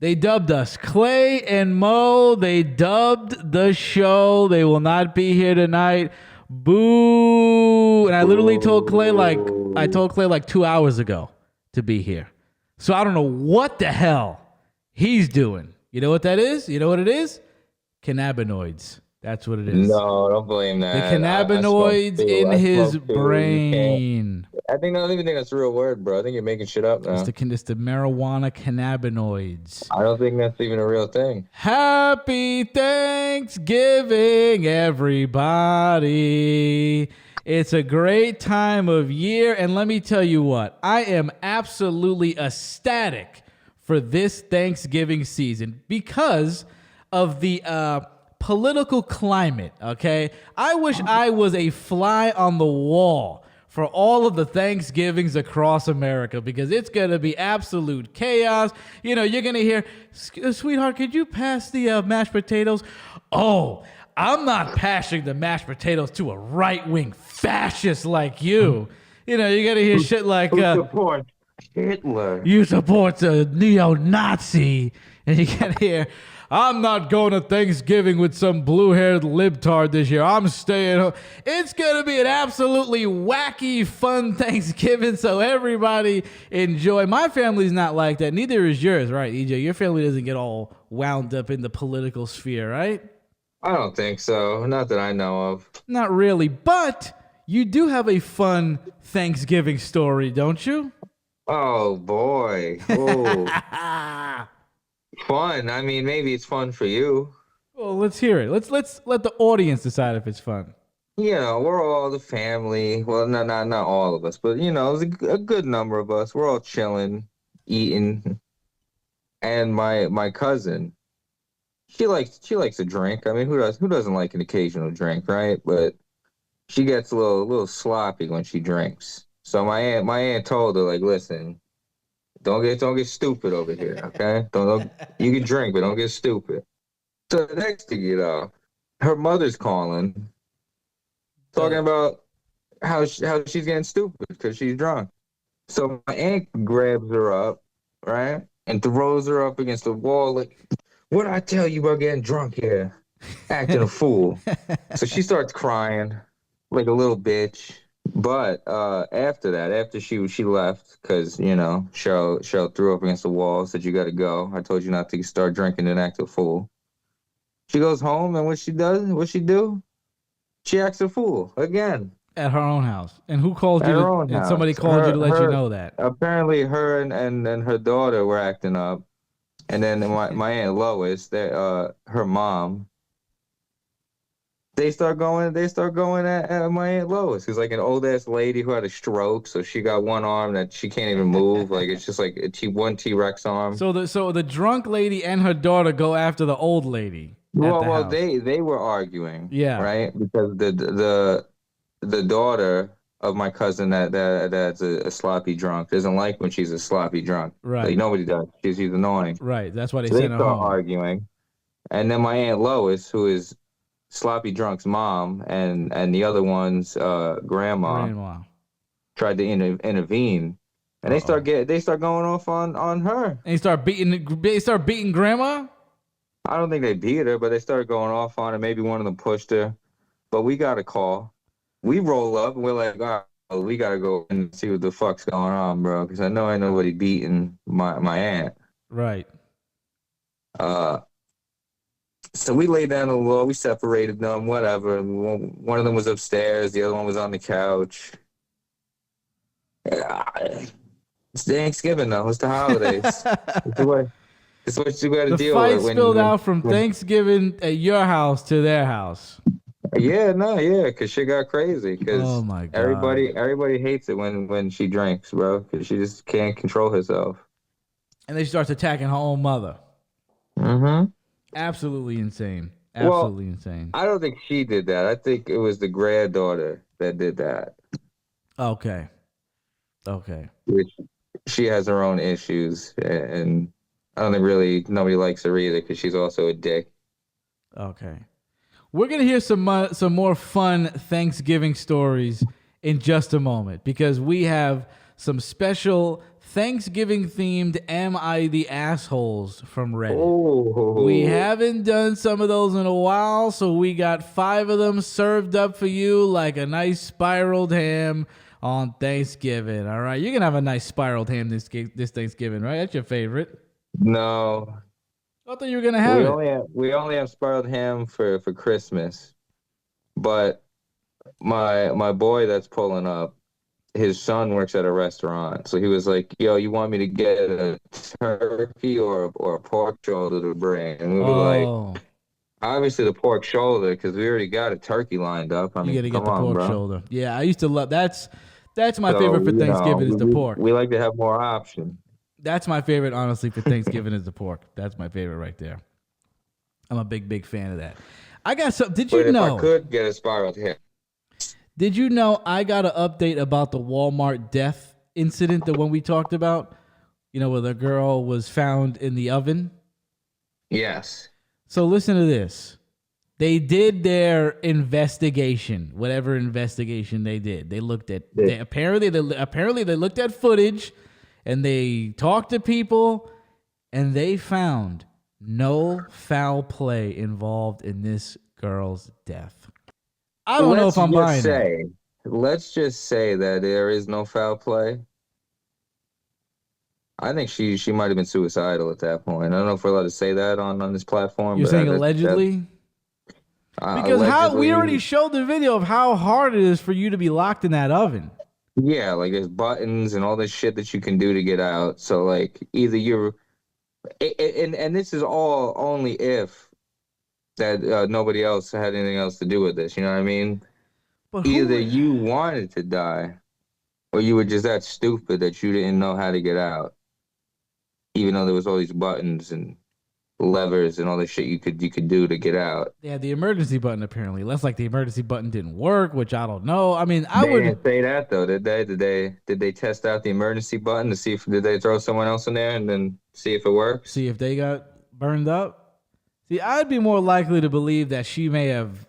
They dubbed us. Clay and Mo, they dubbed the show. They will not be here tonight. Boo. And I literally told Clay like 2 hours ago to be here. So I don't know what the hell he's doing. You know what that is? You know what it is? Cannabinoids. That's what it is. No, don't blame The that. cannabinoids in his brain. I don't even think that's a real word, bro. I think you're making shit up now. It's the marijuana cannabinoids. I don't think that's even a real thing. Happy Thanksgiving, everybody. It's a great time of year. And let me tell you what, I am absolutely ecstatic for this Thanksgiving season because of the political climate, okay? I wish I was a fly on the wall for all of the Thanksgivings across America because it's going to be absolute chaos. You know, you're going to hear, sweetheart, could you pass the mashed potatoes? Oh, I'm not passing the mashed potatoes to a right-wing fascist like you. You know, you're going to hear shit like... Who supports Hitler? You support a neo-Nazi. And you can hear... I'm not going to Thanksgiving with some blue-haired libtard this year. I'm staying home. It's going to be an absolutely wacky, fun Thanksgiving, so everybody enjoy. My family's not like that. Neither is yours, right, EJ? Your family doesn't get all wound up in the political sphere, right? I don't think so. Not that I know of. Not really, but you do have a fun Thanksgiving story, don't you? Oh, boy. Oh. Fun. I mean, maybe it's fun for you. Well, let's hear it. Let's let the audience decide if it's fun. You know, we're all the family. Well, not all of us, but you know, it's a good number of us. We're all chilling, eating, and my cousin, she likes to drink. I mean, who doesn't like an occasional drink, right? But she gets a little sloppy when she drinks. So my aunt told her, like, listen. Don't get stupid over here, okay? Don't you can drink, but don't get stupid. So the next thing you know, her mother's calling, talking about how she's getting stupid because she's drunk. So my aunt grabs her up, right, and throws her up against the wall. Like, what did I tell you about getting drunk here? Acting a fool. So she starts crying like a little bitch. But after that, after she left, because, you know, Cheryl threw up against the wall, said, you got to go. I told you not to start drinking and act a fool. She goes home, and what she do? She acts a fool again. At her own house. And who called you? And somebody called you to let you know that. Apparently her and her daughter were acting up. And then my Aunt Lois, her mom, they start going at my Aunt Lois, who's like an old ass lady who had a stroke, so she got one arm that she can't even move. Like, it's just like one T-Rex arm. So the drunk lady and her daughter go after the old lady. Well, they were arguing. Yeah. Right? Because the daughter of my cousin that's a sloppy drunk doesn't like when she's a sloppy drunk. Right. Like, nobody does. She's annoying. Right. That's why they start sent her home. arguing. And then my Aunt Lois, who is Sloppy Drunk's mom, and the other one's grandma tried to intervene, and they start going off on her. And they start beating grandma? I don't think they beat her, but they started going off on her. Maybe one of them pushed her. But we got a call. We roll up and we're like, oh, we gotta go and see what the fuck's going on, bro, because I know ain't nobody beating my aunt. Right. So we laid down the law. We separated them, whatever. One of them was upstairs. The other one was on the couch. It's Thanksgiving, though. It's the holidays. It's what you got to deal with. The fight spilled out from Thanksgiving at your house to their house. Yeah, because shit got crazy. Because oh my God. everybody hates it when she drinks, bro, because she just can't control herself. And then she starts attacking her own mother. Mm-hmm. Absolutely insane. Absolutely insane. I don't think she did that. I think it was the granddaughter that did that. Okay. Which she has her own issues, and I don't think really nobody likes her either because she's also a dick. Okay. We're going to hear some more fun Thanksgiving stories in just a moment because we have some special Thanksgiving themed Am I the Assholes from Reddit. Oh. We haven't done some of those in a while, so we got 5 of them served up for you like a nice spiraled ham on Thanksgiving. All right, you're gonna have a nice spiraled ham this Thanksgiving, right? That's your favorite. No. I thought you were gonna have it. We only have spiraled ham for Christmas. But my boy that's pulling up, his son works at a restaurant. So he was like, yo, you want me to get a turkey or a pork shoulder to bring? And we were like, obviously the pork shoulder, because we already got a turkey lined up. I mean, you gotta get the on, pork bro. shoulder. Yeah, I used to love that's my favorite for Thanksgiving is the pork. We like to have more options. That's my favorite, honestly, for Thanksgiving is the pork. That's my favorite right there. I'm a big fan of that. I got some. Did you know? If I could get a spiraled ham. Did you know I got an update about the Walmart death incident, the one we talked about? You know, where the girl was found in the oven? Yes. So listen to this. They did their investigation, whatever investigation they did. They looked at apparently they looked at footage and they talked to people and they found no foul play involved in this girl's death. I don't know if I'm buying it. Let's just say that there is no foul play. I think she might have been suicidal at that point. I don't know if we're allowed to say that on this platform. You're saying allegedly? Because allegedly, we already showed the video of how hard it is for you to be locked in that oven. Yeah, like there's buttons and all this shit that you can do to get out. So like either you're, and this is all only if that nobody else had anything else to do with this. You know what I mean? But either you wanted to die, or you were just that stupid that you didn't know how to get out. Even though there was all these buttons and levers and all this shit you could do to get out. Yeah, the emergency button apparently. Less like the emergency button didn't work, which I don't know. I mean, They didn't say that though, did they? Did they test out the emergency button to see if did they throw someone else in there and then see if it works? See if they got burned up? See, I'd be more likely to believe that she may have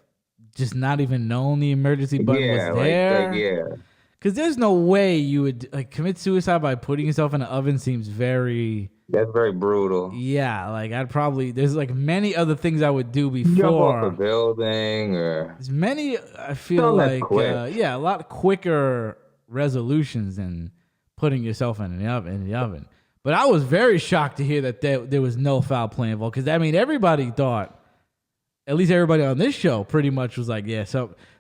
just not even known the emergency button was there. Yeah. Because there's no way you would commit suicide by putting yourself in an oven. Seems very. That's very brutal. Yeah, I'd probably. There's many other things I would do before. Jump off a building or. There's many. I feel like a lot quicker resolutions than putting yourself in the oven. But I was very shocked to hear that there was no foul play involved. Because, I mean, everybody thought, at least everybody on this show pretty much was like, yeah,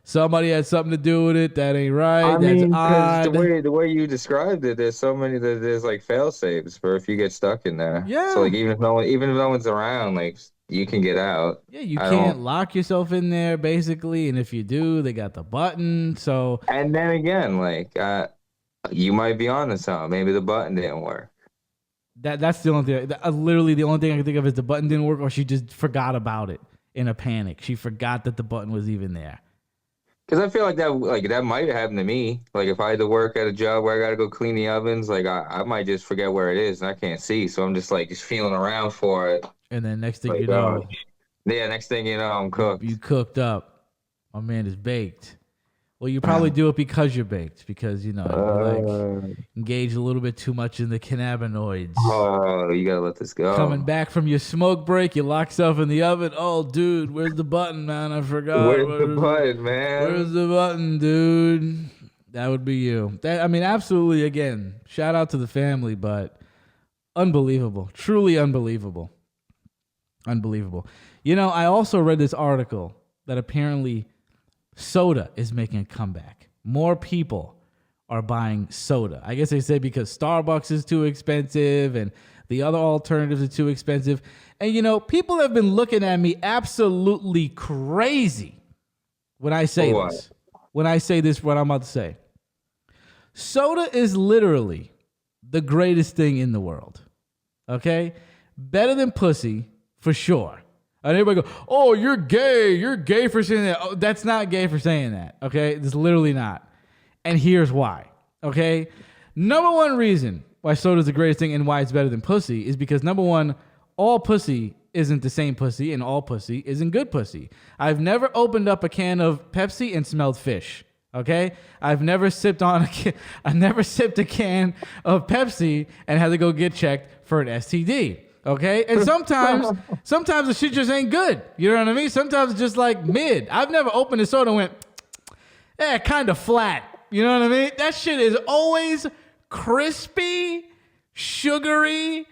somebody had something to do with it. That ain't right. That's odd. The way you described it, there's so many that there's fail safes for if you get stuck in there. Yeah. So even if no one's around, you can get out. Yeah, you can't lock yourself in there basically, and if you do, they got the button. So. And then again, you might be on to something. Maybe the button didn't work. That's the only thing. Literally, the only thing I can think of is the button didn't work, or she just forgot about it in a panic. She forgot that the button was even there. Because I feel like that might have happened to me. Like if I had to work at a job where I got to go clean the ovens, I might just forget where it is and I can't see. So I'm just feeling around for it. And then next thing you know, next thing you know, I'm cooked. You cooked up. My man is baked. Well, you probably do it because you're baked, because you engage a little bit too much in the cannabinoids. Oh, you gotta let this go. Coming back from your smoke break, you lock yourself in the oven. Oh, dude, where's the button, man? I forgot. Where's the button, man? Where's the button, dude? That would be you. Absolutely. Again, shout out to the family, but unbelievable, truly unbelievable. You know, I also read this article that apparently soda is making a comeback. More people are buying soda. I guess they say because Starbucks is too expensive and the other alternatives are too expensive. And, you know, people have been looking at me absolutely crazy when I say this. When I say this, what I'm about to say. Soda is literally the greatest thing in the world. Okay? Better than pussy, for sure. And everybody go, oh, you're gay. You're gay for saying that. Oh, that's not gay for saying that, okay? It's literally not. And here's why, okay? Number one reason why soda is the greatest thing and why it's better than pussy is because, number one, all pussy isn't the same pussy and all pussy isn't good pussy. I've never opened up a can of Pepsi and smelled fish, Okay, I've never sipped I never sipped a can of Pepsi and had to go get checked for an STD. Okay, and sometimes the shit just ain't good. You know what I mean? Sometimes it's just like mid. I've never opened a soda and went, kind of flat. You know what I mean? That shit is always crispy, sugary,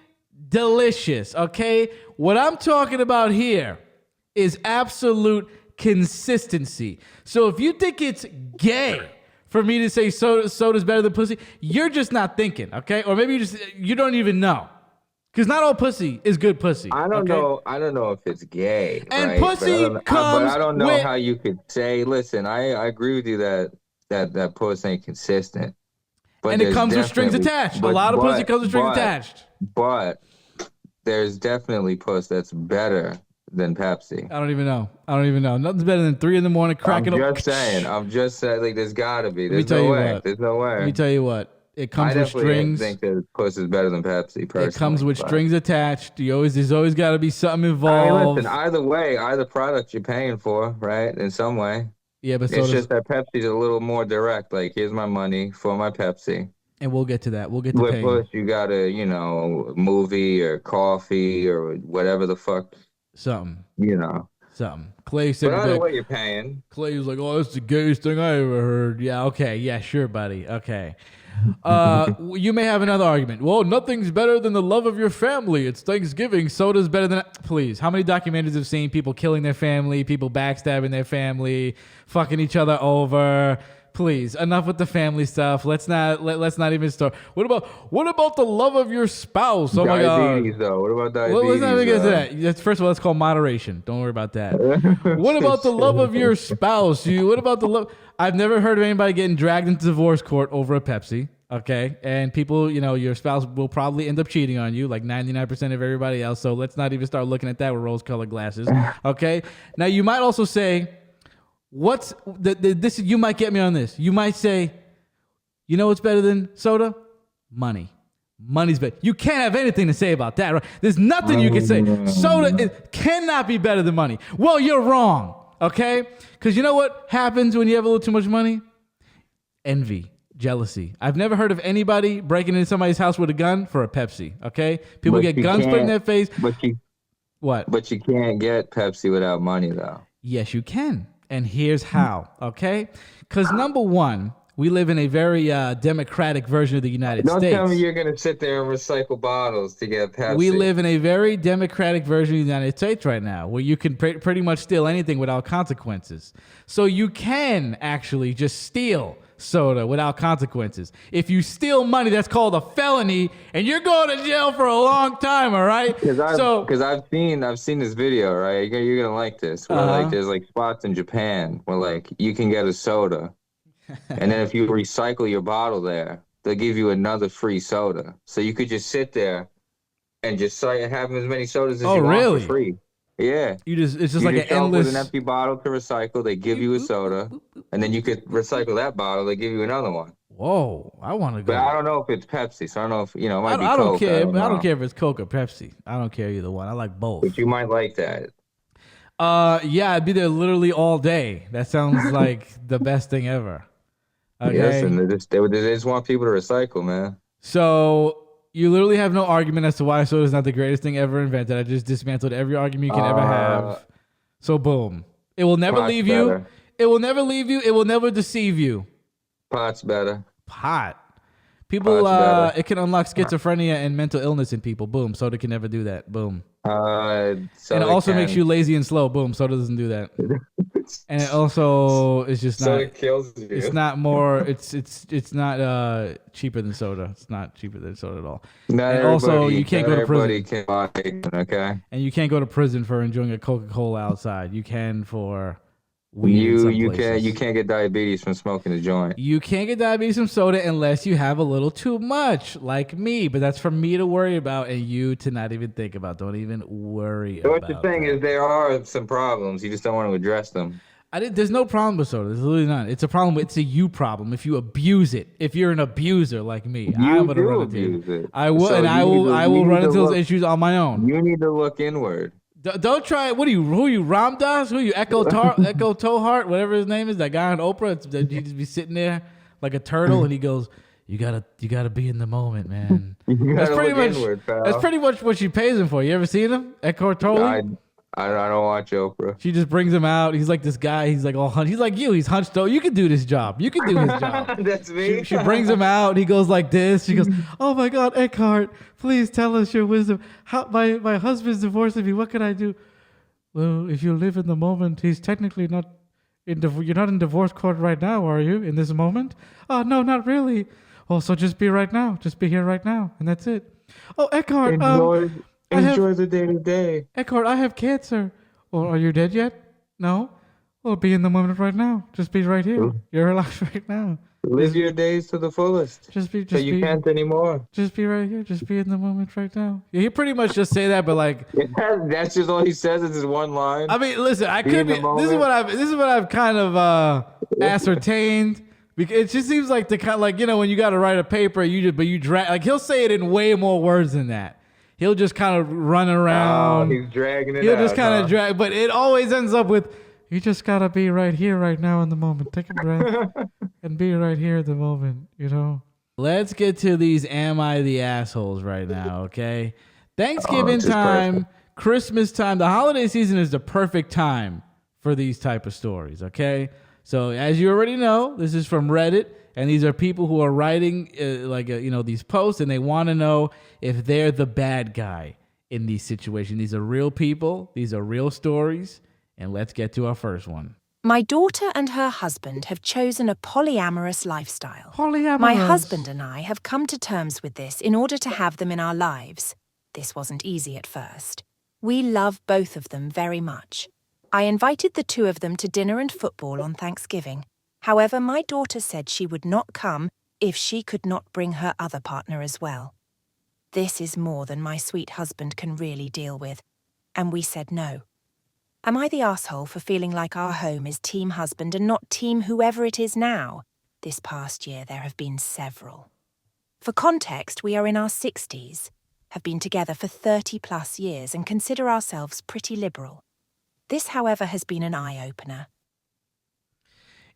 delicious. Okay, what I'm talking about here is absolute consistency. So if you think it's gay for me to say soda's better than pussy, you're just not thinking, okay? Or maybe you don't even know. Because not all pussy is good pussy. I don't know. I don't know if it's gay. And right? pussy comes but I don't know with, how you could say. Listen, I agree with you that pussy ain't consistent. But and it comes with strings attached. A lot of pussy comes with strings attached. But there's definitely pussy that's better than Pepsi. I don't even know. Nothing's better than 3 a.m. cracking up. I'm just saying. Like, there's gotta be. There's no way. There's no way. Let me tell you what. It comes with strings. I think that pussy is better than Pepsi. Personally, it comes with strings attached. There's always got to be something involved. I mean, listen, either way, either product you're paying for, right? In some way. Yeah, but it's just that Pepsi's a little more direct. Like, here's my money for my Pepsi. And we'll get to that. We'll get to paying. With push, you got a movie or coffee or whatever the fuck. Something. Something. Clay said, but either way, you're paying. Clay was like, "Oh, that's the gayest thing I ever heard." Yeah. Okay. Yeah. Sure, buddy. Okay. You may have another argument. Well, nothing's better than the love of your family. It's Thanksgiving. Soda's better than... Please, how many documentaries have seen people killing their family, people backstabbing their family, fucking each other over? Please, enough with the family stuff. Let's not even start. What about the love of your spouse? Oh my god. Diabetes, though. What about diabetes? Let's not even get to that. First of all, that's called moderation. Don't worry about that. What about the love of your spouse? What about the love? I've never heard of anybody getting dragged into divorce court over a Pepsi. Okay, and people, your spouse will probably end up cheating on you, like 99% of everybody else. So let's not even start looking at that with rose-colored glasses. Okay. Now you might also say, what's this? You might get me on this. You might say, what's better than soda? Money. Money's better. You can't have anything to say about that, right? There's nothing you can say. Soda cannot be better than money. Well, you're wrong. Okay? Because you know what happens when you have a little too much money? Envy, jealousy. I've never heard of anybody breaking into somebody's house with a gun for a Pepsi. Okay? People get guns put in their face. What? But you can't get Pepsi without money, though. Yes, you can. And here's how. Okay? Because number one, we live in a very democratic version of the United States. Don't tell me you're going to sit there and recycle bottles to get Pepsi. We live in a very democratic version of the United States right now, where you can pretty much steal anything without consequences. So you can actually just steal soda without consequences. If you steal money, that's called a felony, and you're going to jail for a long time. All right? Because I've seen this video. Right? You're gonna like this. Where like there's like spots in Japan where like you can get a soda. And then if you recycle your bottle there, they'll give you another free soda. So you could just sit there and just have as many sodas as you want for free. Yeah. It's just like an endless... with an empty bottle to recycle. They give you a soda. And then you could recycle that bottle. They give you another one. Whoa. I want to go. But I don't know if it's Pepsi. So I don't know if, it might be Coke. I don't care. I don't care if it's Coke or Pepsi. I don't care either one. I like both. But you might like that. Yeah, I'd be there literally all day. That sounds like the best thing ever. Okay. Yes, and they just want people to recycle, man. So you literally have no argument as to why soda is not the greatest thing ever invented. I just dismantled every argument you can ever have. So boom. It will never leave you. It will never leave you. It will never deceive you. Pot's better. Pot. People, it can unlock schizophrenia and mental illness in people. Boom. Soda can never do that. Boom. And it also makes you lazy and slow. Boom. Soda doesn't do that. And it also is just not. So it kills you. It's not more. It's not cheaper than soda. It's not cheaper than soda at all. And also, you can't go to prison. Can buy it, okay. And you can't go to prison for enjoying a Coca-Cola outside. You can for weed. You can't get diabetes from smoking a joint. You can't get diabetes from soda unless you have a little too much, like me. But that's for me to worry about and you to not even think about. Don't even worry about. What you're saying is there are some problems. You just don't want to address them. There's no problem with soda. There's literally none. It's a problem. It's a you problem. If you abuse it, if you're an abuser like me, I'm gonna run into it. I will, and I will run into those issues on my own. You need to look inward. Don't try. What are you? Who are you? Ram Dass? Who are you? Echo Tohart? Whatever his name is. That guy on Oprah. He just be sitting there like a turtle, and he goes, "You gotta be in the moment, man." That's pretty much. Inward, pal. That's pretty much what she pays him for. You ever seen him? Echo Tolle? I don't watch Oprah. She just brings him out. He's like this guy. He's like all hunched. He's like you. He's hunched over. You can do this job. You can do his job. That's me. She brings him out. He goes like this. She goes, "Oh my God, Eckhart, please tell us your wisdom. How my husband's divorcing me. What can I do?" "Well, if you live in the moment, he's technically not you're not in divorce court right now, are you? In this moment?" "Oh no, not really." "Well, so just be right now. Just be here right now, and that's it." "Oh, Eckhart, enjoy the day to day. Eckhart, I have cancer." "Well, are you dead yet?" "No." "Well, be in the moment right now. Just be right here. You're alive right now. Live your days to the fullest. Just be. Can't anymore. Just be right here. Just be in the moment right now." Yeah, he pretty much just say that, but like that's just all he says. It's his one line. I mean, listen, I could be. This is what I've kind of ascertained. Because it just seems like the kind of like when you got to write a paper, you drag like he'll say it in way more words than that. He'll just kind of run around. He's dragging it. He'll just kind of drag, but it always ends up with, "You just gotta be right here, right now, in the moment. Take a breath and be right here in the moment." Let's get to these "Am I the Assholes" right now, okay? Thanksgiving time, Christmas time, the holiday season is the perfect time for these type of stories, okay? So as you already know, this is from Reddit, and these are people who are writing these posts, and they want to know if they're the bad guy in these situations. These are real people. These are real stories. And let's get to our first one. My daughter and her husband have chosen a polyamorous lifestyle. Polyamorous. My husband and I have come to terms with this in order to have them in our lives. This wasn't easy at first. We love both of them very much. I invited the two of them to dinner and football on Thanksgiving. However, my daughter said she would not come if she could not bring her other partner as well. This is more than my sweet husband can really deal with, and we said no. Am I the asshole for feeling like our home is team husband and not team whoever it is now? This past year there have been several. For context, we are in our 60s, have been together for 30 plus years and consider ourselves pretty liberal. This, however, has been an eye-opener.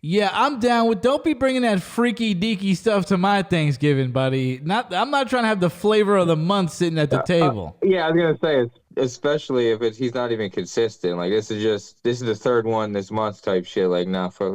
Yeah, I'm down with. Don't be bringing that freaky deaky stuff to my Thanksgiving, buddy. I'm not trying to have the flavor of the month sitting at the table. Yeah, I was gonna say, especially if he's not even consistent. Like this is the third one this month type shit. Like,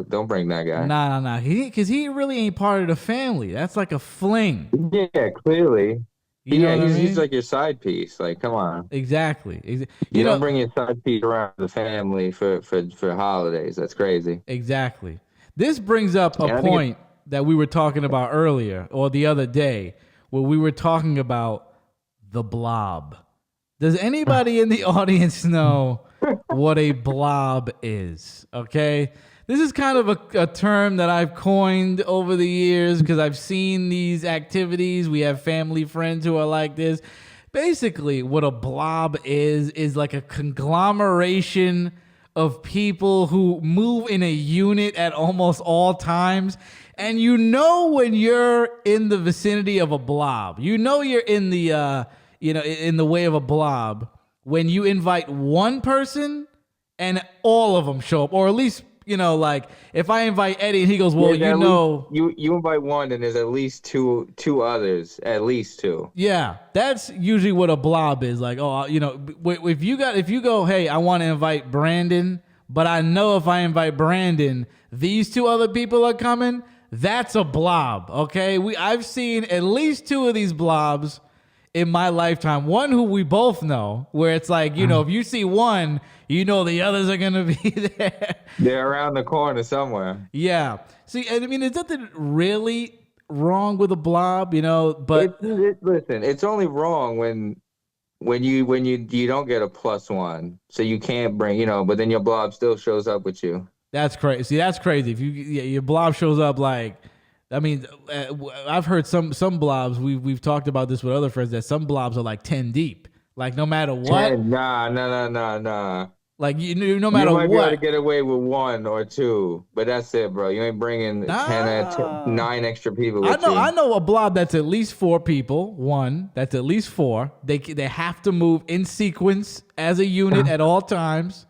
don't bring that guy. Nah. Because he really ain't part of the family. That's like a fling. Yeah, clearly. He's like your side piece. Like, come on. Exactly. You don't bring your side piece around the family for holidays. That's crazy. Exactly. This brings up a point that we were talking about earlier or the other day where we were talking about the blob. Does anybody in the audience know what a blob is? Okay. This is kind of a term that I've coined over the years because I've seen these activities. We have family friends who are like this. Basically, what a blob is like a conglomeration of people who move in a unit at almost all times. And when you're in the vicinity of a blob, you're in the, in the way of a blob when you invite one person and all of them show up, or at least, like if I invite Eddie and he goes, well, you invite one and there's at least two others, at least two. Yeah, that's usually what a blob is. Like, if you go, hey, I want to invite Brandon, but I know if I invite Brandon, these two other people are coming. That's a blob. Okay, I've seen at least two of these blobs in my lifetime. One who we both know, where it's like, if you see one, the others are going to be there. They're around the corner somewhere. Yeah. See, I mean, there's nothing really wrong with a blob, but listen, it's only wrong when you don't get a +1, so you can't bring, but then your blob still shows up with you. That's crazy. See, that's crazy. If your blob shows up, like, I mean, I've heard some blobs. We've talked about this with other friends that some blobs are like 10 deep. Like no matter what. 10, nah. Like no You matter might be able to what. get away with one or two, but that's it, bro. You ain't bringing Nah. 9 extra people I with know, I you. know a blob that's at least 4 people. One that's at least four. They have to move in sequence as a unit at all times.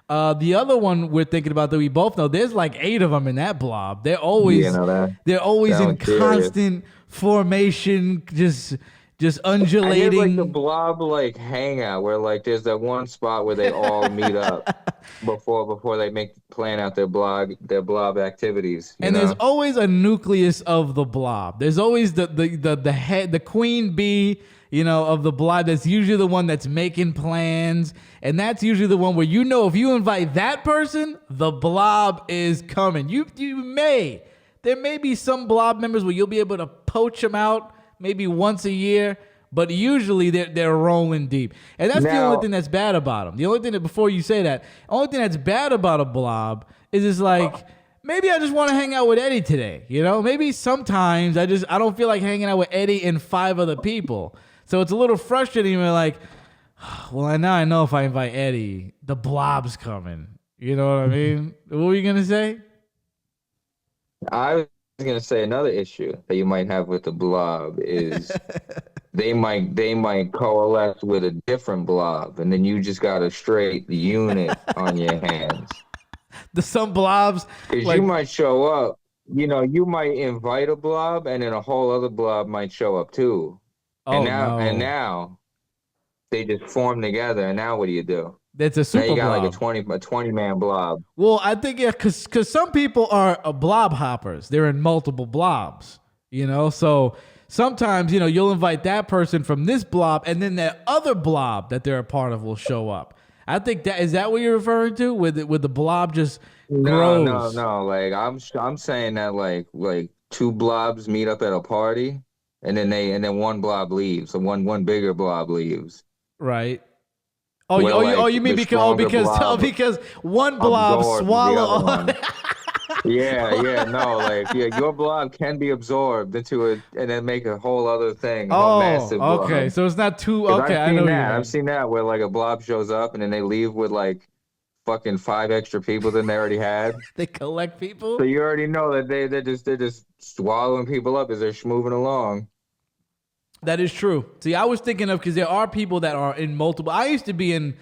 The other one we're thinking about that we both know, there's like 8 of them in that blob. Yeah, no, They're always that in one's serious. constant formation, just And there's like the undulating. blob like hangout where like there's that one spot where they all meet up before they make plan out their blob activities, you And there's know? always a nucleus of the blob. There's always the head, the queen bee, of the blob. That's usually the one that's making plans, and that's usually the one where if you invite that person, the blob is coming. There may be some blob members where you'll be able to poach them out maybe once a year, but usually they're rolling deep, and that's the only Now, thing that's bad about them. The only thing that before you say that, only thing that's bad about a blob is it's like. Maybe I just want to hang out with Eddie today. Maybe sometimes I don't feel like hanging out with Eddie and 5 other people. So it's a little frustrating. We're like, well, I know if I invite Eddie, the blob's coming. You know what I mean? What were you gonna say? I was gonna say another issue that you might have with the blob is they might coalesce with a different blob, and then you just got a straight unit on your hands. Some blobs Because you like, might show up, you might invite a blob, and then a whole other blob might show up too. And oh now, and no, now they just form together. And now what do you do? that's a Now you super got like a blob. 20 man blob. Well, I think because some people are blob hoppers. They're in multiple blobs. So sometimes you'll invite that person from this blob, and then that other blob that they're a part of will show up. I think that what you're referring to with the blob just No, no, grows, no. Like I'm saying that like two blobs meet up at a party, and then one blob leaves, so one bigger blob leaves. right? Where You like mean the stronger blob because one blob absorbs the swallow other all. one. Yeah, yeah, no, like yeah, your blob can be absorbed into it and then make a whole other thing, a whole Oh, massive okay. blob. So it's not too Because okay. I know what you I've mean. seen that where like a blob shows up and then they leave with like fucking 5 extra people than they already had. They collect So people. you already know that they're just swallowing people up as they're moving along. That is true. See, I was thinking of because there are people that are in multiple. I used to be in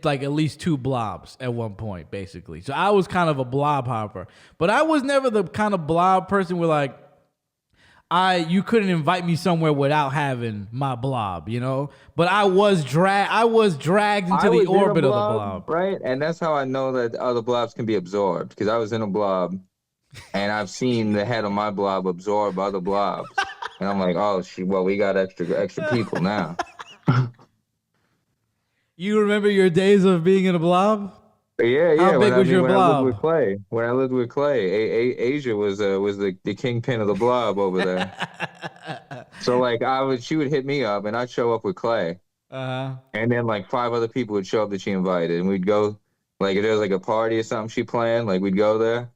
like at least 2 blobs at one point, basically. So I was kind of a blob hopper, but I was never the kind of blob person where like you couldn't invite me somewhere without having my blob, But I was dragged into I the was in a orbit of the blob, blob. right? And that's how I know that other blobs can be absorbed because I was in a blob and I've seen the head of my blob absorb other blobs. And I'm like, oh, well, we got extra people now. You remember your days of being in a blob? Yeah, How yeah. big was your When I lived with blob? Clay, Asia was the kingpin of the blob over there. So like she would hit me up, and I'd show up with Clay, Uh-huh. and then like 5 other people would show up that she invited, and we'd go. Like if there was like a party or something she planned, like we'd go there.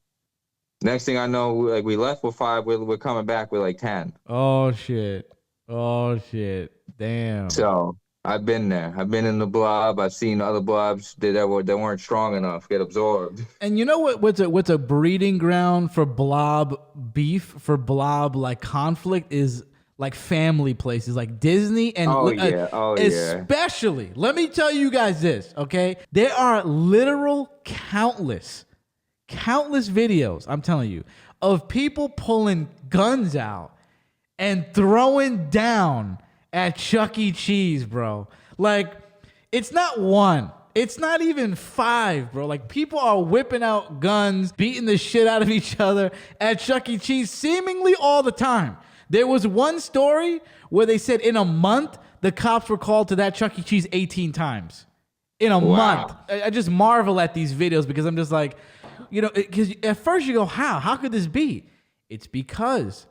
Next thing I know, like we left with 5, we're coming back with like 10. Oh shit. Oh shit. Damn. So I've been there. I've been in the blob. I've seen other blobs that weren't strong enough get absorbed. And you know what's a breeding ground for blob beef, for blob like conflict is like family places like Disney and Oh yeah, oh yeah. especially, let me tell you guys this, okay? There are literal countless videos, I'm telling you, of people pulling guns out and throwing down at Chuck E. Cheese, bro. Like, it's not one. It's not even 5, bro. Like, people are whipping out guns, beating the shit out of each other at Chuck E. Cheese seemingly all the time. There was one story where they said in a month, the cops were called to that Chuck E. Cheese 18 times. In a month. I just marvel at these videos because I'm just like, because at first you go, how? How could this be? It's because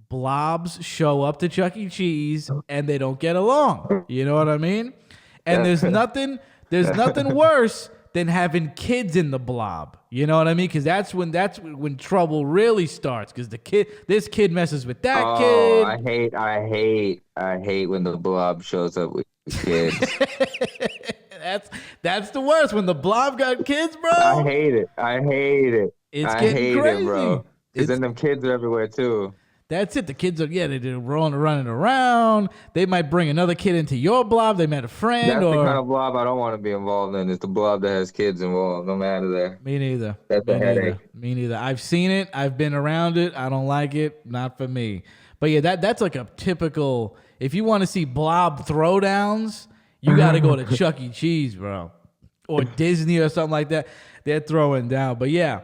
blobs show up to Chuck E. Cheese and they don't get along. You know what I mean? And there's nothing worse than having kids in the blob. You know what I mean? Because that's when trouble really starts. Because this kid messes with that Oh, kid. I hate when the blob shows up with kids. That's the worst when the blob got kids, bro. I hate it. I hate it. It's I getting hate crazy. it, bro. Because then them kids are everywhere too. That's it. The kids are they're running around. They might bring another kid into your blob. They met a friend That's or the kind of blob I don't want to be involved in. It's the blob that has kids involved. I'm out of there. me neither. That's me a neither. headache. Me neither. I've seen it. I've been around it. I don't like it. Not for me. But yeah, that's like a typical. If you want to see blob throwdowns, you got to go to Chuck E. Cheese, bro, or Disney or something like that. They're throwing down. But yeah.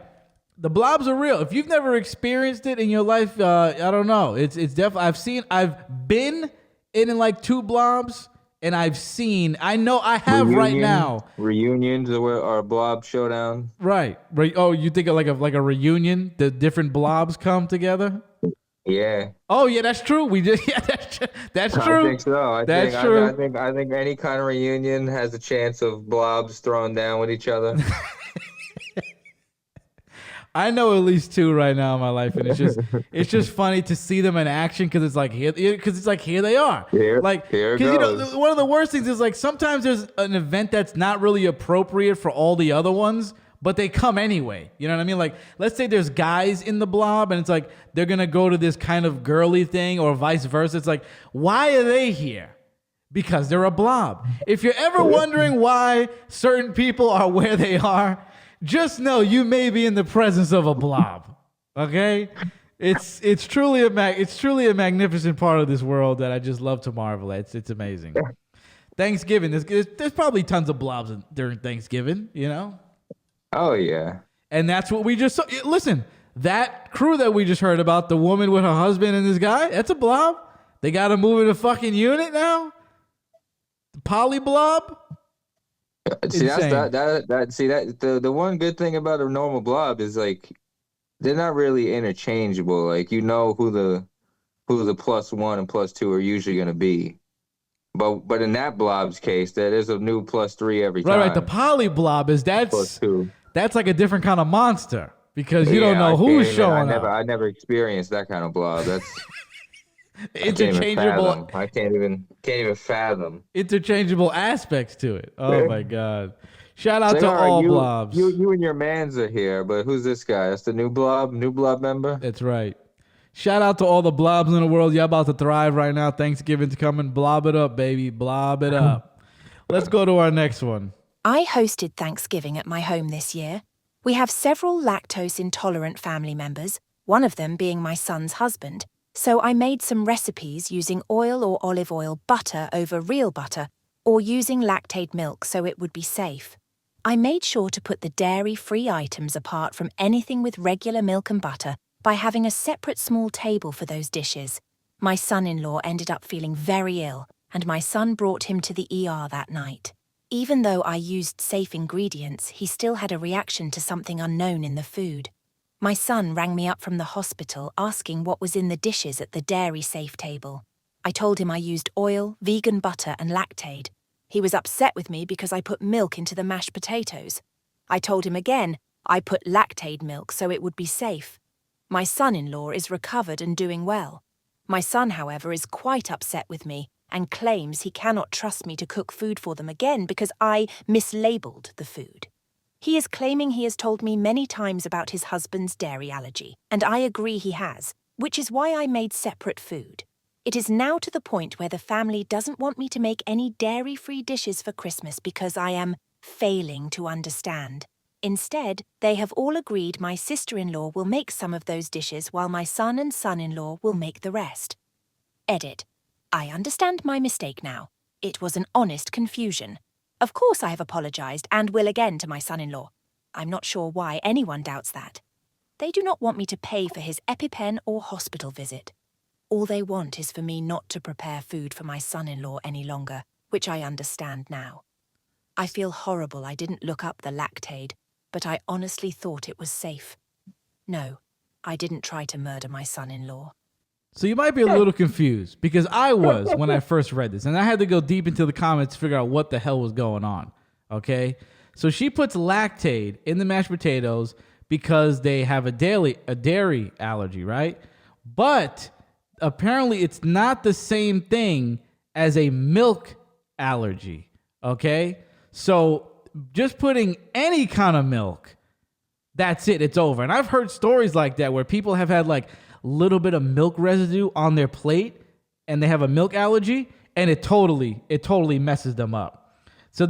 The blobs are real. If you've never experienced it in your life, I don't know. It's definitely. I've been in like 2 blobs, and I know I have right now. Reunions are a blob showdown. Right. Oh, you think of like a reunion? The different blobs come together. Yeah. Oh yeah, that's true. We just that's true. I think so. That's true. I think any kind of reunion has a chance of blobs throwing down with each other. I know at least 2 right now in my life, and it's just funny to see them in action because it's like here they are. Here Because one of the worst things is like sometimes there's an event that's not really appropriate for all the other ones, but they come anyway. You know what I mean? Like let's say there's guys in the blob, and it's like they're gonna go to this kind of girly thing, or vice versa. It's like, why are they here? Because they're a blob. If you're ever wondering why certain people are where they are, just know you may be in the presence of a blob. Okay, it's truly a magnificent part of this world that I just love to marvel at. It's amazing. Thanksgiving, there's probably tons of blobs during Thanksgiving, you know. Oh yeah. And that's what we just saw. Listen, that crew that we just heard about, the woman with her husband and this guy, that's a blob. They got to move in a fucking unit now. The poly blob. See, Insane. the one good thing about a normal blob is like they're not really interchangeable. Like you know who the +1 and +2 are usually going to be. But in that blob's case, there is a new +3 every time. Right. The poly blob that's +2. That's like a different kind of monster because you don't know who's showing up. I never experienced that kind of blob. That's interchangeable. I can't even fathom. Interchangeable aspects to it. Oh my god! Shout out to all all right, blobs. You and your mans are here, but who's this guy? That's the new blob member. That's right. Shout out to all the blobs in the world. Y'all about to thrive right now. Thanksgiving's coming. Blob it up, baby. Blob it up. Let's go to our next one. I hosted Thanksgiving at my home this year. We have several lactose-intolerant family members, one of them being my son's husband. So I made some recipes using oil or olive oil butter over real butter, or using lactate milk so it would be safe. I made sure to put the dairy-free items apart from anything with regular milk and butter by having a separate small table for those dishes. My son-in-law ended up feeling very ill, and my son brought him to the ER that night. Even though I used safe ingredients, he still had a reaction to something unknown in the food. My son rang me up from the hospital asking what was in the dishes at the dairy-safe table. I told him I used oil, vegan butter and Lactaid. He was upset with me because I put milk into the mashed potatoes. I told him again I put Lactaid milk so it would be safe. My son-in-law is recovered and doing well. My son, however, is quite upset with me and claims he cannot trust me to cook food for them again because I mislabeled the food. He is claiming he has told me many times about his husband's dairy allergy, and I agree he has, which is why I made separate food. It is now to the point where the family doesn't want me to make any dairy-free dishes for Christmas because I am failing to understand. Instead, they have all agreed my sister-in-law will make some of those dishes while my son and son-in-law will make the rest. Edit. I understand my mistake now. It was an honest confusion. Of course I have apologized and will again to my son-in-law. I'm not sure why anyone doubts that. They do not want me to pay for his EpiPen or hospital visit. All they want is for me not to prepare food for my son-in-law any longer, which I understand now. I feel horrible I didn't look up the Lactaid, but I honestly thought it was safe. No, I didn't try to murder my son-in-law. So you might be a little confused because I was when I first read this, and I had to go deep into the comments to figure out what the hell was going on. Okay, so she puts Lactaid in the mashed potatoes because they have a dairy allergy, right? But apparently it's not the same thing as a milk allergy. Okay, So just putting any kind of milk, that's it. It's over. And I've heard stories like that where people have had like a little bit of milk residue on their plate and they have a milk allergy and it totally messes them up. So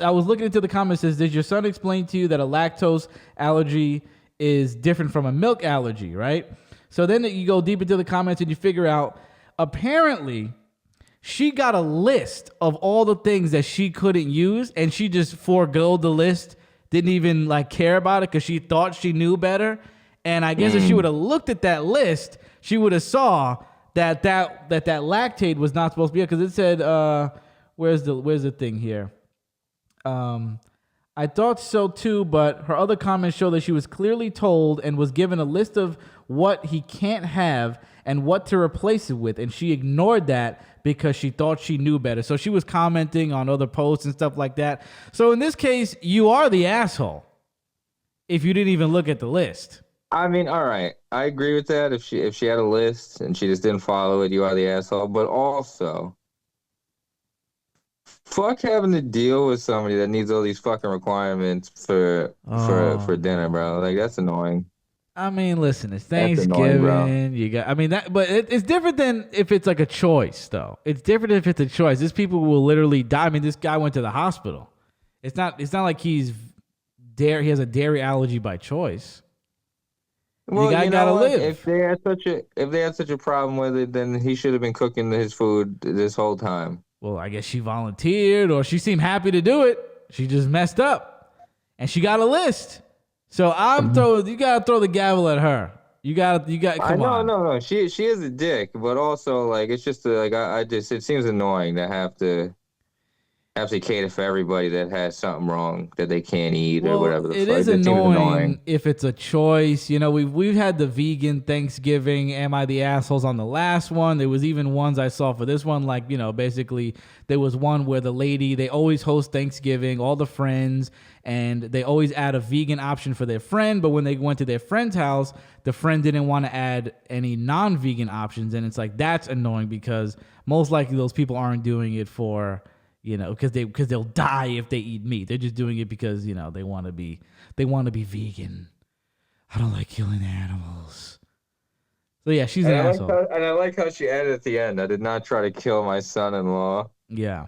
I was looking into the comments. Says, did your son explain to you that a lactose allergy is different from a milk allergy, right? So then you go deep into the comments and you figure out, apparently, she got a list of all the things that she couldn't use, and she just forgoed the list, didn't even like care about it because she thought she knew better. And I guess if she would have looked at that list, she would have saw that lactate was not supposed to be, because it said, where's the thing here? I thought so too, but her other comments show that she was clearly told and was given a list of what he can't have and what to replace it with, and she ignored that because she thought she knew better. So she was commenting on other posts and stuff like that. So in this case, you are the asshole if you didn't even look at the list. I mean, all right, I agree with that. If she had a list and she just didn't follow it, you are the asshole. But also, fuck having to deal with somebody that needs all these fucking requirements for dinner, bro. Like, that's annoying. I mean, listen, it's Thanksgiving. Annoying, but it's different than if it's like a choice, though. It's different if it's a choice. These people will literally die. I mean, this guy went to the hospital. It's not like he has a dairy allergy by choice. Well, the guy gotta live. If they had such a problem with it, then he should have been cooking his food this whole time. Well, I guess she volunteered, or she seemed happy to do it. She just messed up, and she got a list. So you gotta throw the gavel at her. You got. Come on. No. She is a dick, but also like it's just it seems annoying to have to cater for everybody that has something wrong that they can't eat or whatever. It is annoying if it's a choice. You know, we've had the vegan Thanksgiving. Am I the assholes on the last one? There was even ones I saw for this one. Like, you know, basically there was one where the lady, they always host Thanksgiving, all the friends, and they always add a vegan option for their friend. But when they went to their friend's house, the friend didn't want to add any non-vegan options. And it's like, that's annoying because most likely those people aren't doing it for, you know, because they'll die if they eat meat. They're just doing it because, you know, they want to be vegan. I don't like killing animals. So yeah, she's an asshole. I like how she added at the end, I did not try to kill my son-in-law. Yeah.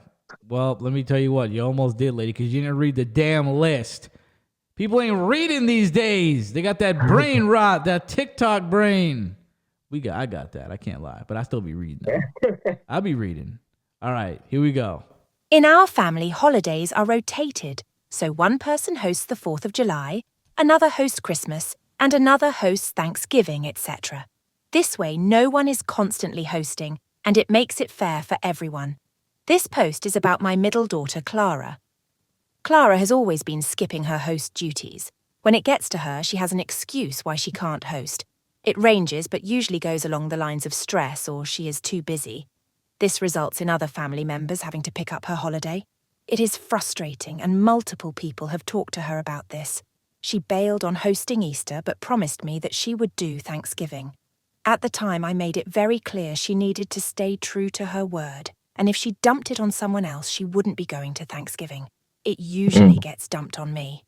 Well, let me tell you what, you almost did, lady, because you didn't read the damn list. People ain't reading these days. They got that brain rot, that TikTok brain. I got that. I can't lie, but I still be reading. I'll be reading. All right, here we go. In our family, holidays are rotated, so one person hosts the 4th of July, another hosts Christmas, and another hosts Thanksgiving, etc. This way, no one is constantly hosting, and it makes it fair for everyone. This post is about my middle daughter, Clara. Clara has always been skipping her host duties. When it gets to her, she has an excuse why she can't host. It ranges, but usually goes along the lines of stress or she is too busy. This results in other family members having to pick up her holiday. It is frustrating, and multiple people have talked to her about this. She bailed on hosting Easter but promised me that she would do Thanksgiving. At the time, I made it very clear she needed to stay true to her word, and if she dumped it on someone else, she wouldn't be going to Thanksgiving. It usually gets dumped on me.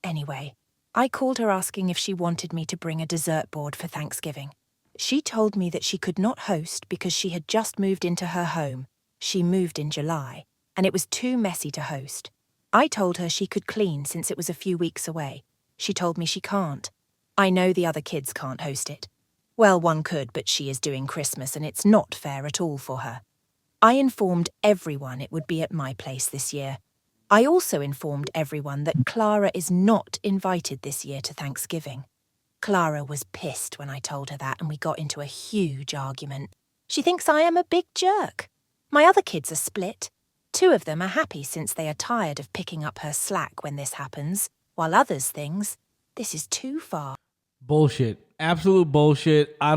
Anyway, I called her asking if she wanted me to bring a dessert board for Thanksgiving. She told me that she could not host because she had just moved into her home. She moved in July, and it was too messy to host. I told her she could clean since it was a few weeks away. She told me she can't. I know the other kids can't host it. Well, one could, but she is doing Christmas and it's not fair at all for her. I informed everyone it would be at my place this year. I also informed everyone that Clara is not invited this year to Thanksgiving. Clara was pissed when I told her that, and we got into a huge argument. She thinks I am a big jerk. My other kids are split. 2 of them are happy since they are tired of picking up her slack when this happens, while others thinks this is too far. Bullshit. Absolute bullshit. I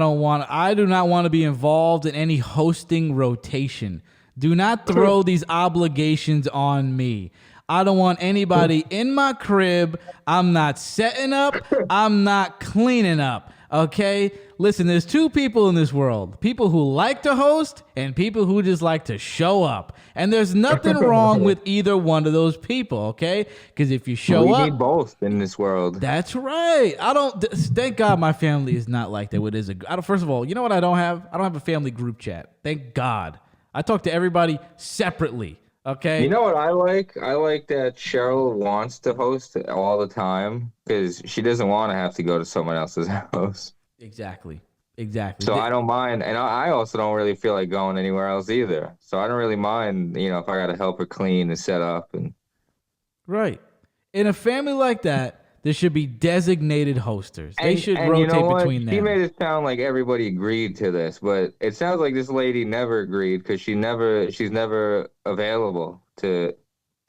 do not want to be involved in any hosting rotation. Do not throw these obligations on me. I don't want anybody in my crib. I'm not setting up. I'm not cleaning up. Okay? Listen, there's two people in this world. People who like to host and people who just like to show up. And there's nothing wrong with either one of those people, okay? Because if you show we up, need both in this world. that's right. Thank God my family is not like that. First of all, you know what I don't have? I don't have a family group chat. Thank God. I talk to everybody separately, okay? You know what I like? I like that Cheryl wants to host all the time because she doesn't want to have to go to someone else's house. Exactly. So I don't mind, and I also don't really feel like going anywhere else either. So I don't really mind, if I got to help her clean and set up. And Right. In a family like that, there should be designated hosters. They should rotate you know what? between them. She made it sound like everybody agreed to this, but it sounds like this lady never agreed because she's never available to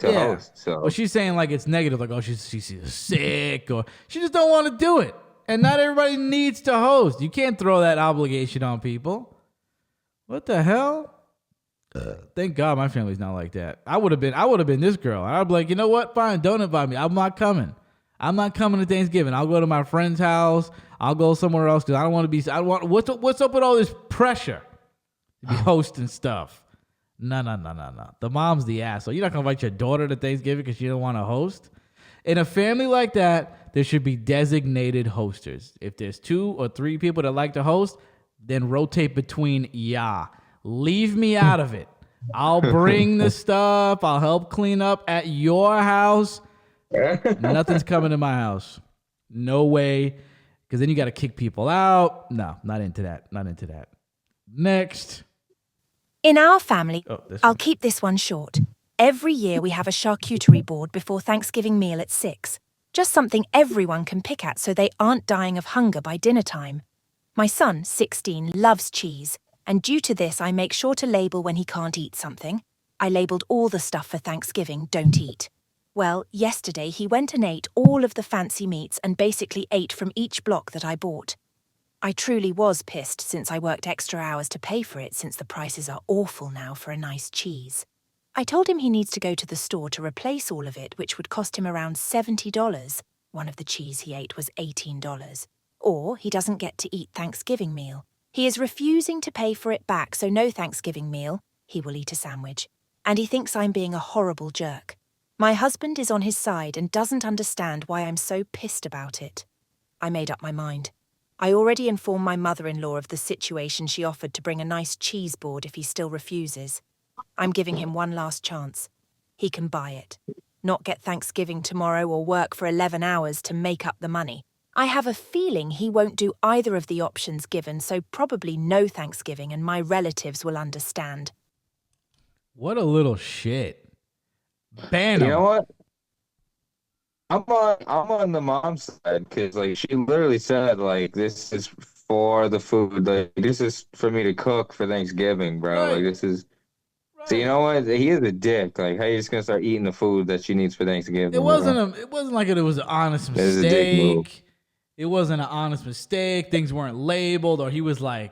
host. So, well, she's saying like it's negative, like she's sick, or she just don't want to do it. And not everybody needs to host. You can't throw that obligation on people. What the hell? Thank God my family's not like that. I would have been this girl. I'd be like, you know what? Fine, don't invite me. I'm not coming. I'm not coming to Thanksgiving. I'll go to my friend's house. I'll go somewhere else because I don't want to be. What's up with all this pressure to be hosting stuff? No. The mom's the asshole. You're not gonna invite your daughter to Thanksgiving because she don't want to host. In a family like that, there should be designated hosters. If there's 2 or 3 people that like to host, then rotate between y'all. Leave me out of it. I'll bring the stuff. I'll help clean up at your house. Nothing's coming to my house. No way. Because then you got to kick people out. No, not into that. Next. In our family, this I'll one. keep this one short. Every year we have a charcuterie board before Thanksgiving meal at 6. Just something everyone can pick at so they aren't dying of hunger by dinner time. My son, 16, loves cheese, and due to this I make sure to label when he can't eat something. I labelled all the stuff for Thanksgiving, don't eat. Well, yesterday he went and ate all of the fancy meats and basically ate from each block that I bought. I truly was pissed since I worked extra hours to pay for it since the prices are awful now for a nice cheese. I told him he needs to go to the store to replace all of it, which would cost him around $70. One of the cheese he ate was $18. Or he doesn't get to eat Thanksgiving meal. He is refusing to pay for it back, so no Thanksgiving meal. He will eat a sandwich. And he thinks I'm being a horrible jerk. My husband is on his side and doesn't understand why I'm so pissed about it. I made up my mind. I already informed my mother-in-law of the situation. She offered to bring a nice cheese board if he still refuses. I'm giving him one last chance. He can buy it. Not get Thanksgiving tomorrow or work for 11 hours to make up the money. I have a feeling he won't do either of the options given, so probably no Thanksgiving and my relatives will understand. What a little shit. Ban him. you know what? I'm on the mom's side because she literally said this is for the food. This is for me to cook for Thanksgiving, bro. Right. This is. So you know what? He is a dick. How you just gonna start eating the food that she needs for Thanksgiving? It wasn't like it was an honest is a dick move. mistake. It wasn't an honest mistake. Things weren't labeled, or he was 8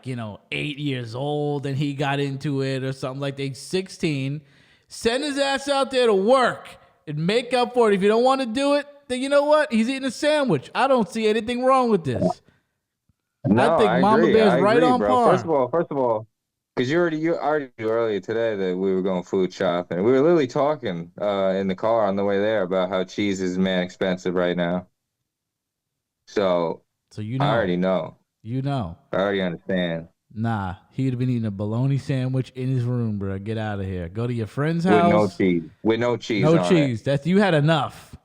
years old and he got into it or something like that. 16. Send his ass out there to work and make up for it. If you don't want to do it, then you know what? He's eating a sandwich. I don't see anything wrong with this. No, I think Mama agree. Bear's I right agree, on bro. par. First of all, because you already knew earlier today that we were going food shopping. We were literally talking in the car on the way there about how cheese is expensive right now. So you know. I already know. You know. I already understand. Nah, he'd have been eating a bologna sandwich in his room, bro. Get out of here. Go to your friend's house. With no cheese. No on cheese. It. You had enough.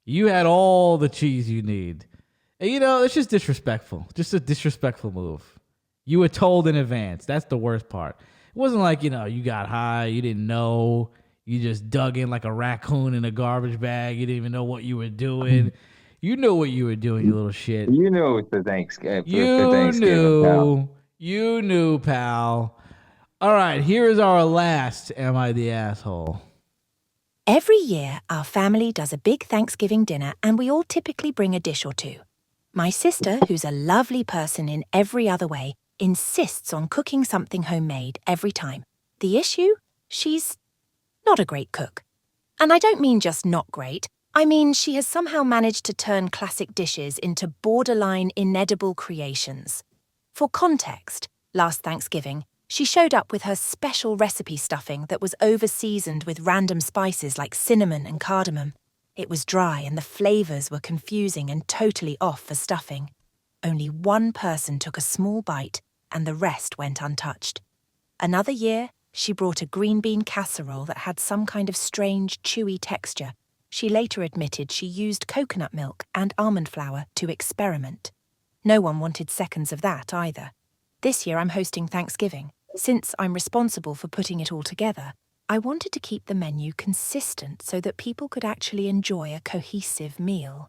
You had all the cheese you need. And it's just disrespectful. Just a disrespectful move. You were told in advance. That's the worst part. It wasn't like, you got high, you didn't know, you just dug in like a raccoon in a garbage bag, you didn't even know what you were doing. You knew what you were doing, you little shit. You knew it was for Thanksgiving. You knew, pal. All right, here is our last Am I the Asshole? Every year, our family does a big Thanksgiving dinner and we all typically bring a dish or two. My sister, who's a lovely person in every other way, insists on cooking something homemade every time. The issue? She's not a great cook. And I don't mean just not great. I mean she has somehow managed to turn classic dishes into borderline inedible creations. For context, last Thanksgiving, she showed up with her special recipe stuffing that was over-seasoned with random spices like cinnamon and cardamom. It was dry and the flavors were confusing and totally off for stuffing. Only one person took a small bite and the rest went untouched. Another year, she brought a green bean casserole that had some kind of strange, chewy texture. She later admitted she used coconut milk and almond flour to experiment. No one wanted seconds of that either. This year I'm hosting Thanksgiving. Since I'm responsible for putting it all together, I wanted to keep the menu consistent so that people could actually enjoy a cohesive meal.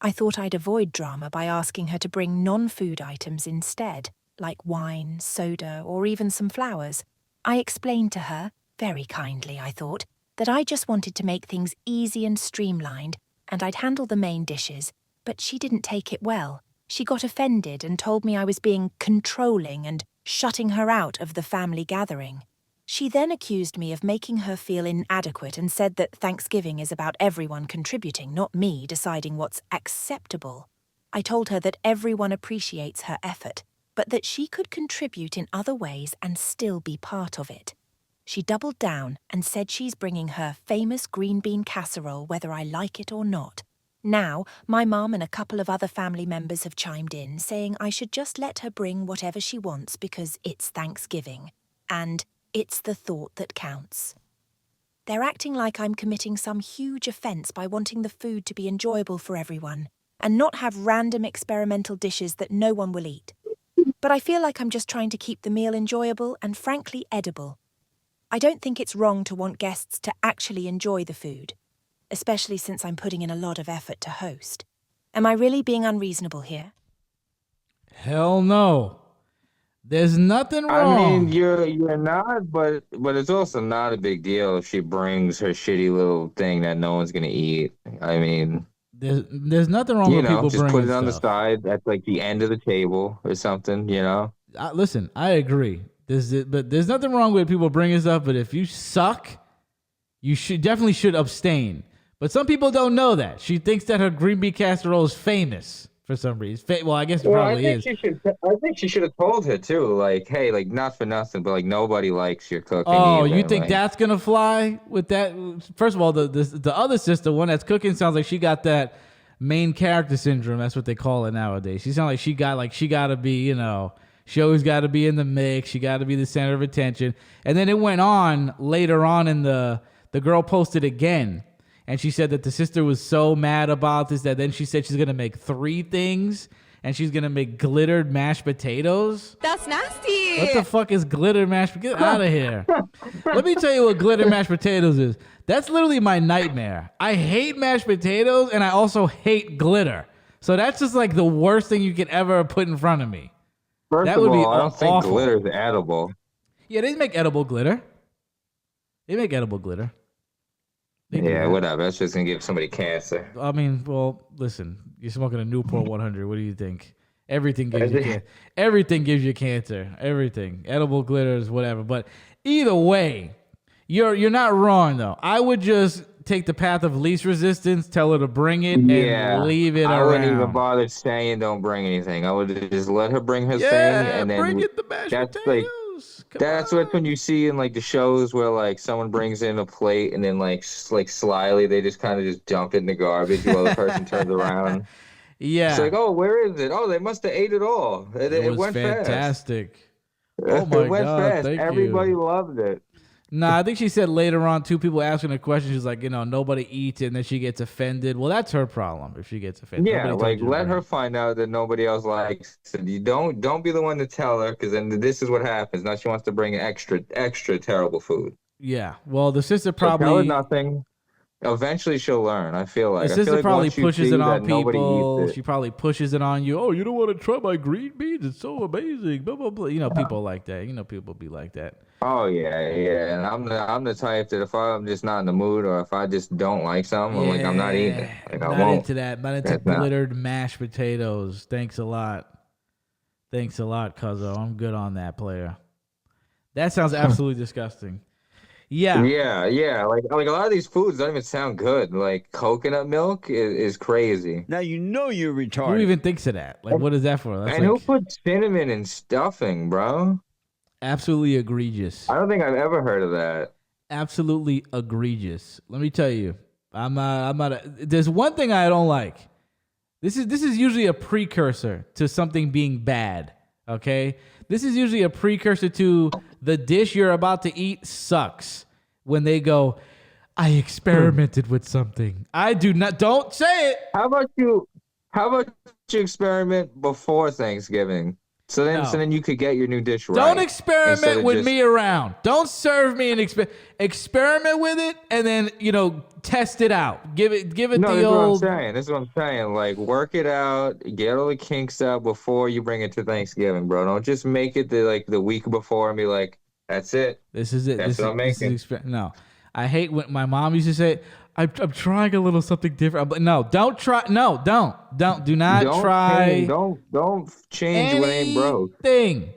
I thought I'd avoid drama by asking her to bring non-food items instead, like wine, soda, or even some flowers. I explained to her, very kindly I thought, that I just wanted to make things easy and streamlined, and I'd handle the main dishes, but she didn't take it well. She got offended and told me I was being controlling and shutting her out of the family gathering. She then accused me of making her feel inadequate and said that Thanksgiving is about everyone contributing, not me deciding what's acceptable. I told her that everyone appreciates her effort, but that she could contribute in other ways and still be part of it. She doubled down and said she's bringing her famous green bean casserole whether I like it or not. Now, my mum and a couple of other family members have chimed in, saying I should just let her bring whatever she wants because it's Thanksgiving, and it's the thought that counts. They're acting like I'm committing some huge offence by wanting the food to be enjoyable for everyone, and not have random experimental dishes that no one will eat. But I feel like I'm just trying to keep the meal enjoyable and frankly edible. I don't think it's wrong to want guests to actually enjoy the food, especially since I'm putting in a lot of effort to host. Am I really being unreasonable here? Hell no. There's nothing I wrong. mean, you're not, but it's also not a big deal if she brings her shitty little thing that no one's gonna eat. I mean, There's nothing wrong with people just put bringing it on the stuff. side at like the end of the table or something. Listen, I agree. But there's nothing wrong with people bringing stuff. But if you suck, you definitely should abstain. But some people don't know that. She thinks that her green bean casserole is famous for some reason. Well, I guess it probably is. I think she should have told her too. Like, hey, like not for nothing, but like nobody likes your cooking. Oh, either. you think like, that's gonna fly with that? First of all, the other sister, one that's cooking, sounds like she got that main character syndrome. That's what they call it nowadays. She sounds like she got to be, she always got to be in the mix. She got to be the center of attention. And then it went on later on in the girl posted again. And she said that the sister was so mad about this that then she said she's going to make 3 things and she's going to make glittered mashed potatoes. That's nasty. What the fuck is glittered mashed potatoes? Get out of here. Let me tell you what glittered mashed potatoes is. That's literally my nightmare. I hate mashed potatoes and I also hate glitter. So that's just like the worst thing you could ever put in front of me. First That of would be all, I don't think awful. glitter's edible. Yeah, they make edible glitter. They do Yeah, that. whatever. That's just gonna give somebody cancer. I mean, well, listen, you're smoking a Newport 100. What do you think? Everything gives you cancer. Everything gives you cancer. Everything. Edible glitters, whatever. But either way, you're not wrong though. I would just take the path of least resistance, tell her to bring it, and leave it I around. wouldn't even bother saying don't bring anything. I would just let her bring her thing, and then bring it the mashed that's potatoes. that's what when you see in like the shows where like someone brings in a plate and then like slyly they just kind of just dump it in the garbage while the person turns around. Yeah. It's like, oh, where is it? Oh, they must have ate it all. It was went fantastic. fast. Oh my It went God, fast. thank Everybody you. loved it. Nah, I think she said later on, 2 people asking her question. She's like, nobody eats it, and then she gets offended. Well, that's her problem if she gets offended. Yeah, Nobody like told you to let bring her it. find out that nobody else likes it. You don't be the one to tell her, because then this is what happens. Now she wants to bring extra terrible food. Yeah. Well, the sister So tell her probably nothing. Eventually she'll learn. I feel the like sister probably once you pushes see it on that nobody people. eats it. She probably pushes it on you. Oh, you don't want to try my green beans? It's so amazing. Blah blah blah. People like that. People be like that. Oh yeah. And I'm the type that if I'm just not in the mood or if I just don't like something, I'm like, I'm not eating it. Like I not won't. into that. Not into That's not. glittered mashed potatoes. Thanks a lot, cuzzo. I'm good on that, player. That sounds absolutely disgusting. Yeah. Yeah. Like a lot of these foods don't even sound good. Like coconut milk is crazy. Now you know you're Who retarded. even thinks of that? Like, what is that for? That's And who like put cinnamon in stuffing, bro? absolutely egregious. I don't think I've ever heard of that. Absolutely egregious. Let me tell you, there's one thing I don't like. This is usually a precursor to something being bad. Okay, this is usually a precursor to the dish you're about to eat sucks. When they go, I experimented with something. I do not. Don't say it. How about you? How about you experiment before Thanksgiving? So then you could get your new dish right. Don't instead experiment of with just- me around. Don't serve me an experiment with it, and then test it out. Give it No, the that's old. what I'm saying. That's what I'm saying. Like, work it out, get all the kinks out before you bring it to Thanksgiving, bro. Don't just make it the week before and be like, "That's it." This is it. That's what I'm making. No, I hate when my mom used to say, I'm trying a little something different." I'm like, no, don't try. No, do not try. Don't change what ain't broke. Anything.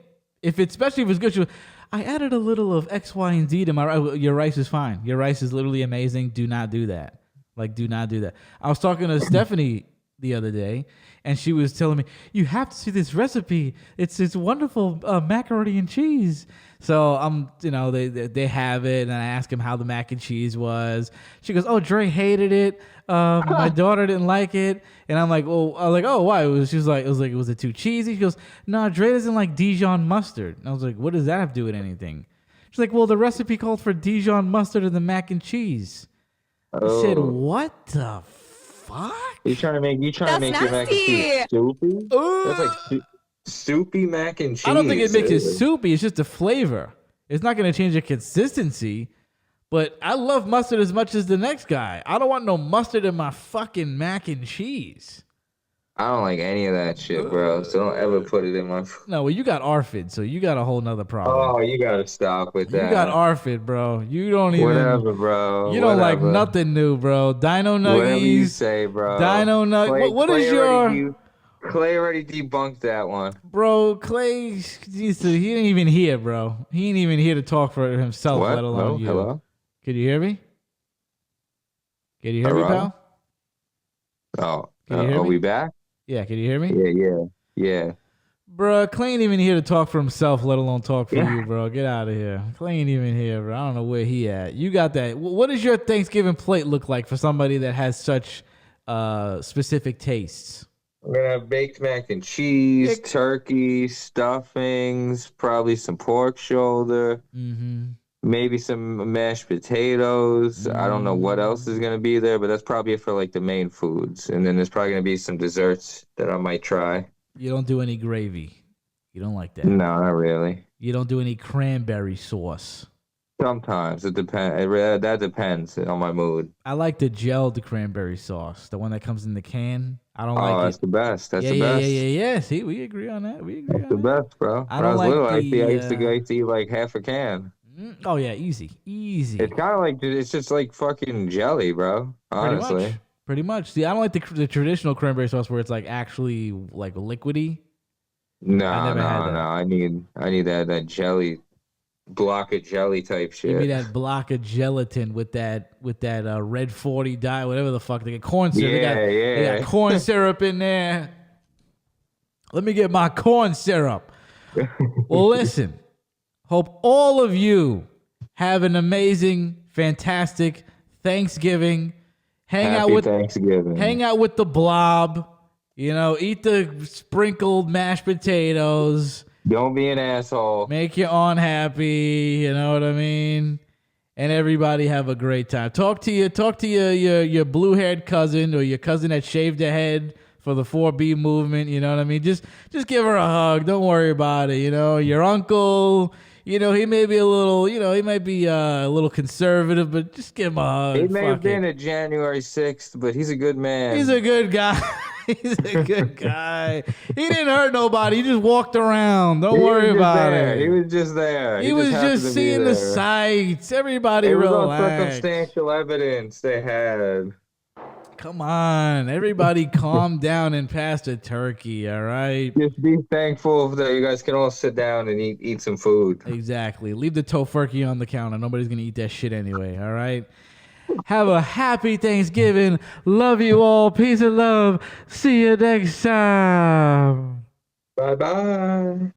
Especially if it's good. I added a little of X, Y, and Z to my rice. Your rice is fine. Your rice is literally amazing. Do not do that. Like, do not do that. I was talking to Stephanie the other day, and she was telling me, you have to see this recipe. It's wonderful macaroni and cheese. So they have it, and I asked him how the mac and cheese was. She goes, "Oh, Dre hated it. My daughter didn't like it." And I'm like, "Well," I was like, "Oh, why?" She was like, "Was it too cheesy?" She goes, "No, Dre doesn't like Dijon mustard." And I was like, "What does that have to do with anything?" She's like, "Well, the recipe called for Dijon mustard in the mac and cheese." I said, "What the fuck?" You trying to make your mac and cheese soupy? That's like soupy mac and cheese. I don't think it makes it soupy. It's just the flavor. It's not going to change the consistency. But I love mustard as much as the next guy. I don't want no mustard in my fucking mac and cheese. I don't like any of that shit, bro. So don't ever put it in my. No, well, you got ARFID, so you got a whole nother problem. Oh, you gotta stop with that. You got ARFID, bro. You don't even. Whatever, bro. You don't like nothing new, bro. Dino Nuggies. Whatever you say, bro. Dino Nuggies. What is your? Clay already debunked that one. Bro, Clay, he ain't even here, bro. He ain't even here to talk for himself, What? let alone you. Hello? Can you hear me? Can you hear me, pal? Oh, Can you hear are me? we back? Yeah, can you hear me? Yeah. Bro, Clay ain't even here to talk for himself, let alone talk for you, bro. Get out of here. Clay ain't even here, bro. I don't know where he at. You got that. What does your Thanksgiving plate look like for somebody that has such specific tastes? We're gonna have baked mac and cheese, turkey, stuffings, probably some pork shoulder, maybe some mashed potatoes. I don't know what else is gonna be there, but that's probably it for like the main foods. And then there's probably gonna be some desserts that I might try. You don't do any gravy. You don't like that. No, not really. You don't do any cranberry sauce. Sometimes it depends. That depends on my mood. I like the gelled cranberry sauce, the one that comes in the can. I don't like it. Oh, that's the best. That's the yeah, best. Yeah. See, we agree on that. That's the best, bro. I When I don't was like little, I the, used to eat like half a can. Oh yeah, easy. It's kind of like it's just like fucking jelly, bro. Honestly, Pretty much. See, I don't like the traditional cranberry sauce where it's like actually like liquidy. No. I I need that jelly, block of jelly type shit. Give me that block of gelatin with that red 40 dye, whatever the fuck they get. Corn syrup. They got corn syrup in there. Let me get my corn syrup. Well, listen. Hope all of you have an amazing, fantastic Thanksgiving. Happy Thanksgiving. Hang out with the blob. Eat the sprinkled mashed potatoes. Don't be an asshole. Make your aunt happy. You know what I mean? And everybody have a great time. Talk to your blue-haired cousin or your cousin that shaved their head for the 4B movement. You know what I mean? Just give her a hug. Don't worry about it. Your uncle. He may be a little conservative, but just give him a hug. He may have been a January 6th, but he's a good man. He's a good guy. He's a good guy. He didn't hurt nobody. He just walked around. Don't worry about it. He was just there. He was just seeing the sights. Everybody relax. It was all circumstantial evidence they had. come on. Everybody calm down and pass the turkey, all right? Just be thankful that you guys can all sit down and eat some food. Exactly. Leave the tofurkey on the counter. Nobody's going to eat that shit anyway, all right? Have a happy Thanksgiving. Love you all. Peace and love. See you next time. Bye bye.